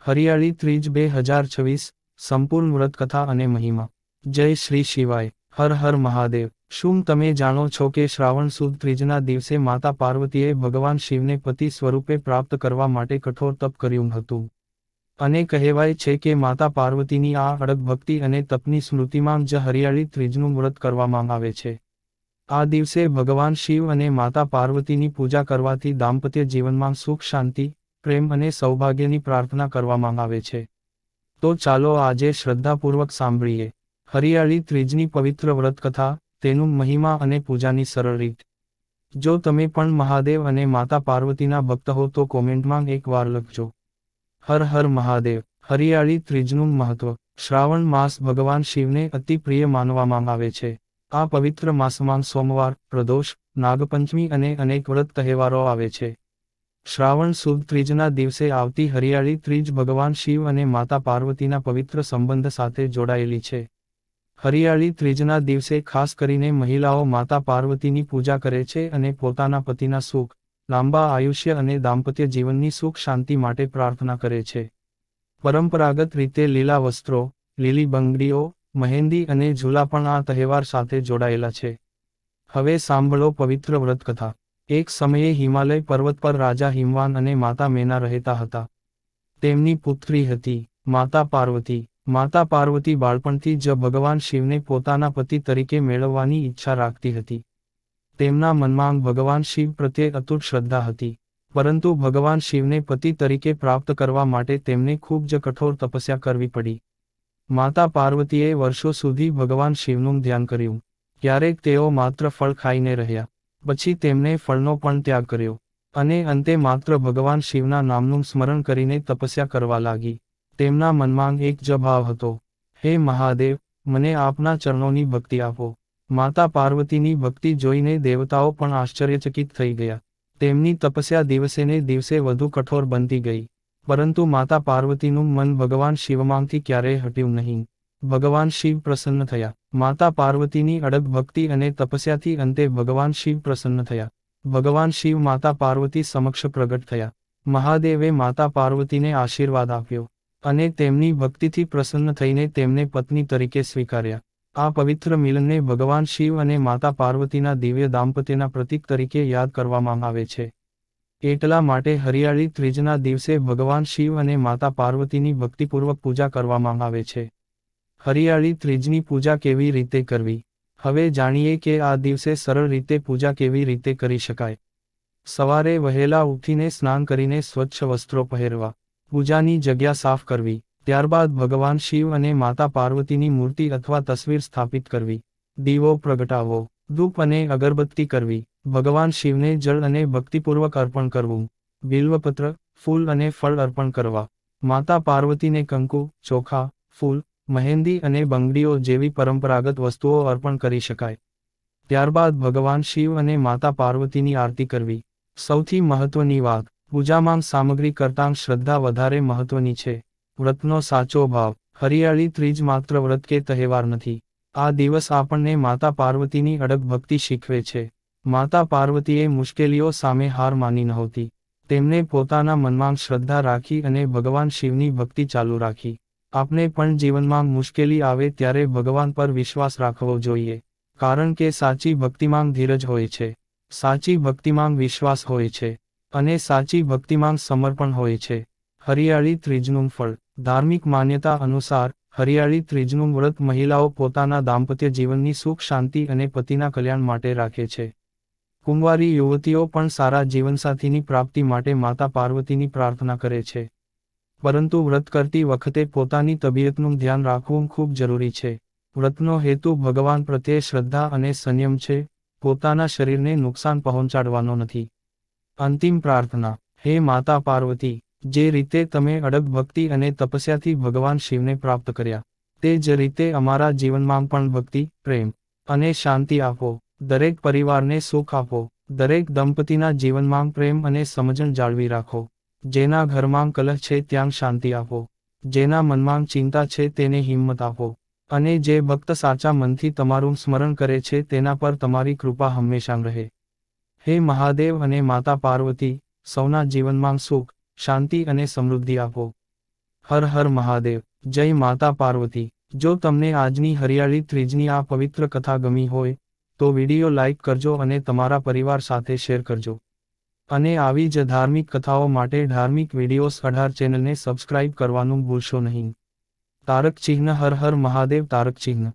હરિયાળી ત્રીજ 2026 સંપૂર્ણ વ્રતકથા અને મહિમા. જય શ્રી શિવાય. હર હર મહાદેવ. શું તમે જાણો છો કે શ્રાવણ સુદ ત્રીજના દિવસે માતા પાર્વતીએ ભગવાન શિવને પતિ સ્વરૂપે પ્રાપ્ત કરવા માટે કઠોર તપ કર્યું હતું? અને કહેવાય છે કે માતા પાર્વતીની આ અડગ ભક્તિ અને તપની સ્મૃતિમાં જ હરિયાળી ત્રીજનું વ્રત કરવામાં આવે છે. આ દિવસે ભગવાન શિવ અને માતા પાર્વતીની પૂજા કરવાથી દાંપત્ય જીવનમાં સુખ શાંતિ, પ્રેમ અને સૌભાગ્યની પ્રાર્થના કરવામાં આવે છે. તો ચાલો આજે શ્રદ્ધાપૂર્વક સાંભળીએ હરિયાળી ત્રીજની પવિત્ર વ્રતકથા, તેનું મહિમા અને પૂજાની સરળ રીત. જો તમે પણ મહાદેવ અને માતા પાર્વતીના ભક્ત હો તો કોમેન્ટમાં એકવાર લખજો. હર હર મહાદેવ. હરિયાળી ત્રીજનું મહત્વ. શ્રાવણ માસ ભગવાન શિવને અતિ પ્રિય માનવામાં આવે છે. આ પવિત્ર માસમાં સોમવાર, પ્રદોષ, નાગપંચમી અને અનેક વ્રત તહેવારો આવે છે. શ્રાવણ સુદ ત્રીજના દિવસે આવતી હરિયાળી ત્રીજ ભગવાન શિવ અને માતા પાર્વતીના પવિત્ર સંબંધ સાથે જોડાયેલી છે. હરિયાળી ત્રીજના દિવસે ખાસ કરીને મહિલાઓ માતા પાર્વતીની પૂજા કરે છે અને પોતાના પતિના સુખ, લાંબા આયુષ્ય અને દાંપત્ય જીવનની સુખ શાંતિ માટે પ્રાર્થના કરે છે. પરંપરાગત રીતે લીલા વસ્ત્રો, લીલી બંગડીઓ, મહેંદી અને ઝૂલા પણ આ તહેવાર સાથે જોડાયેલા છે. હવે સાંભળો પવિત્ર વ્રતકથા. એક સમયે હિમાલય પર્વત પર રાજા હિમવાન અને માતા મેના રહેતા હતા. તેમની પુત્રી હતી માતા પાર્વતી. માતા પાર્વતી બાળપણથી જ ભગવાન શિવને પોતાના પતિ તરીકે મેળવવાની ઈચ્છા રાખતી હતી. તેમના મનમાં ભગવાન શિવ પ્રત્યે અતૂટ શ્રદ્ધા હતી. પરંતુ ભગવાન શિવને પતિ તરીકે પ્રાપ્ત કરવા માટે તેમને ખૂબ જ કઠોર તપસ્યા કરવી પડી. માતા પાર્વતીએ વર્ષો સુધી ભગવાન શિવનું ધ્યાન કર્યું. ક્યારેક તેઓ માત્ર ફળ ખાઈને રહ્યા. પછી તેમણે ફળનો પણ ત્યાગ કર્યો. અને અંતે માત્ર ભગવાન શિવના નામનું સ્મરણ કરીને તપસ્યા કરવા લાગી. તેમના મનમાં એક જ ભાવ હતો, હે મહાદેવ, મને આપના ચરણોની ભક્તિ આપો. માતા પાર્વતીની ભક્તિ જોઈને દેવતાઓ પણ આશ્ચર્યચકિત થઈ ગયા. તેમની તપસ્યા દિવસેને દિવસે વધુ કઠોર બનતી ગઈ. પરંતુ માતા પાર્વતીનું મન ભગવાન શિવમાંથી ક્યારેય હટ્યું નહીં. ભગવાન શિવ પ્રસન્ન થયા. માતા પાર્વતીની અડગ ભક્તિ અને તપસ્યાથી અંતે ભગવાન શિવ પ્રસન્ન થયા. ભગવાન શિવ માતા પાર્વતી સમક્ષ પ્રગટ થયા. મહાદેવે માતા પાર્વતીને આશીર્વાદ આપ્યો. અને તેમની ભક્તિથી પ્રસન્ન થઈને તેમને પત્ની તરીકે સ્વીકાર્યા. આ પવિત્ર મિલનને ભગવાન શિવ અને માતા પાર્વતીના દિવ્ય દાંપત્યના પ્રતીક તરીકે યાદ કરવામાં આવે છે. એટલા માટે હરિયાળી ત્રીજના દિવસે ભગવાન શિવ અને માતા પાર્વતીની ભક્તિપૂર્વક પૂજા કરવામાં આવે છે. હરિયાળી ત્રીજની પૂજા કેવી રીતે કરવી? હવે જાણીએ કે આ દિવસે સરળ રીતે પૂજા કેવી રીતે કરી શકાય. સવારે વહેલા ઉઠીને સ્નાન કરીને સ્વચ્છ વસ્ત્રો પહેરવા. પૂજાની જગ્યા સાફ કરવી. ત્યારબાદ ભગવાન શિવ અને માતા પાર્વતીની મૂર્તિ અથવા તસવીર સ્થાપિત કરવી. દીવો પ્રગટાવવો. ધૂપ અને અગરબત્તી કરવી. ભગવાન શિવને જળ અને ભક્તિપૂર્વક અર્પણ કરવું. બિલ્વપત્ર, ફૂલ અને ફળ અર્પણ કરવા. માતા પાર્વતીને કંકુ, ચોખા, ફૂલ, મહેંદી અને બંગડીઓ જેવી પરંપરાગત વસ્તુઓ અર્પણ કરી શકાય. ત્યારબાદ ભગવાન શિવ અને માતા પાર્વતીની આરતી કરવી. સૌથી મહત્વની વાત, પૂજામાં સામગ્રી કરતાં શ્રદ્ધા વધારે મહત્વની છે. વ્રતનો સાચો ભાવ. હરિયાળી ત્રીજ માત્ર વ્રત કે તહેવાર નથી. આ દિવસ આપણને માતા પાર્વતીની અડગ ભક્તિ શીખવે છે. માતા પાર્વતીએ મુશ્કેલીઓ સામે હાર માની નહોતી. તેમણે પોતાના મનમાં શ્રદ્ધા રાખી અને ભગવાન શિવની ભક્તિ ચાલુ રાખી. આપણે પણ જીવનમાં મુશ્કેલી આવે ત્યારે ભગવાન પર વિશ્વાસ રાખવો જોઈએ. કારણ કે સાચી ભક્તિમાં ધીરજ હોય છે. સાચી ભક્તિમાં વિશ્વાસ હોય છે. અને સાચી ભક્તિમાં સમર્પણ હોય છે. હરિયાળી ત્રીજનું ફળ. ધાર્મિક માન્યતા અનુસાર, હરિયાળી ત્રીજનું વ્રત મહિલાઓ પોતાના દાંપત્ય જીવનની સુખ શાંતિ અને પતિના કલ્યાણ માટે રાખે છે. કુંવારી યુવતીઓ પણ સારા જીવનસાથીની પ્રાપ્તિ માટે માતા પાર્વતીની પ્રાર્થના કરે છે. પરંતુ વ્રત કરતી વખતે પોતાની તબિયતનું ધ્યાન રાખવું ખૂબ જરૂરી છે. વ્રતનો હેતુ ભગવાન પ્રત્યે શ્રદ્ધા અને સંયમ છે, પોતાના શરીરને નુકસાન પહોંચાડવાનો નથી. અંતિમ પ્રાર્થના. હે માતા પાર્વતી, જે રીતે તમે અડગ ભક્તિ અને તપસ્યાથી ભગવાન શિવને પ્રાપ્ત કર્યા, તે જ રીતે અમારા જીવનમાં પણ ભક્તિ, પ્રેમ અને શાંતિ આપો. દરેક પરિવારને સુખ આપો. દરેક દંપતીના જીવનમાં પ્રેમ અને સમજણ જાળવી રાખો. જેના ઘરમાં કલહ છે ત્યાં શાંતિ આપો. જેના મનમાં ચિંતા છે તેને હિંમત આપો. અને જે ભક્ત સાચા મનથી તમારું સ્મરણ કરે છે તેના પર તમારી કૃપા હંમેશા રહે. હે મહાદેવ અને માતા પાર્વતી, સૌના જીવનમાં સુખ, શાંતિ અને સમૃદ્ધિ આપો. હર હર મહાદેવ. જય માતા પાર્વતી. જો તમને આજની હરિયાળી ત્રીજની આ પવિત્ર કથા ગમી હોય, તો વિડિયો લાઇક કરજો અને તમારા પરિવાર સાથે શેર કરજો. અને આવી જ ધાર્મિક કથાઓ માટે ધાર્મિક વિડિયોઝ 18 ચેનલને સબસ્ક્રાઇબ કરવાનું ભૂલશો નહીં. તારક ચિહ્ન. હર હર મહાદેવ. તારક ચિહ્ન.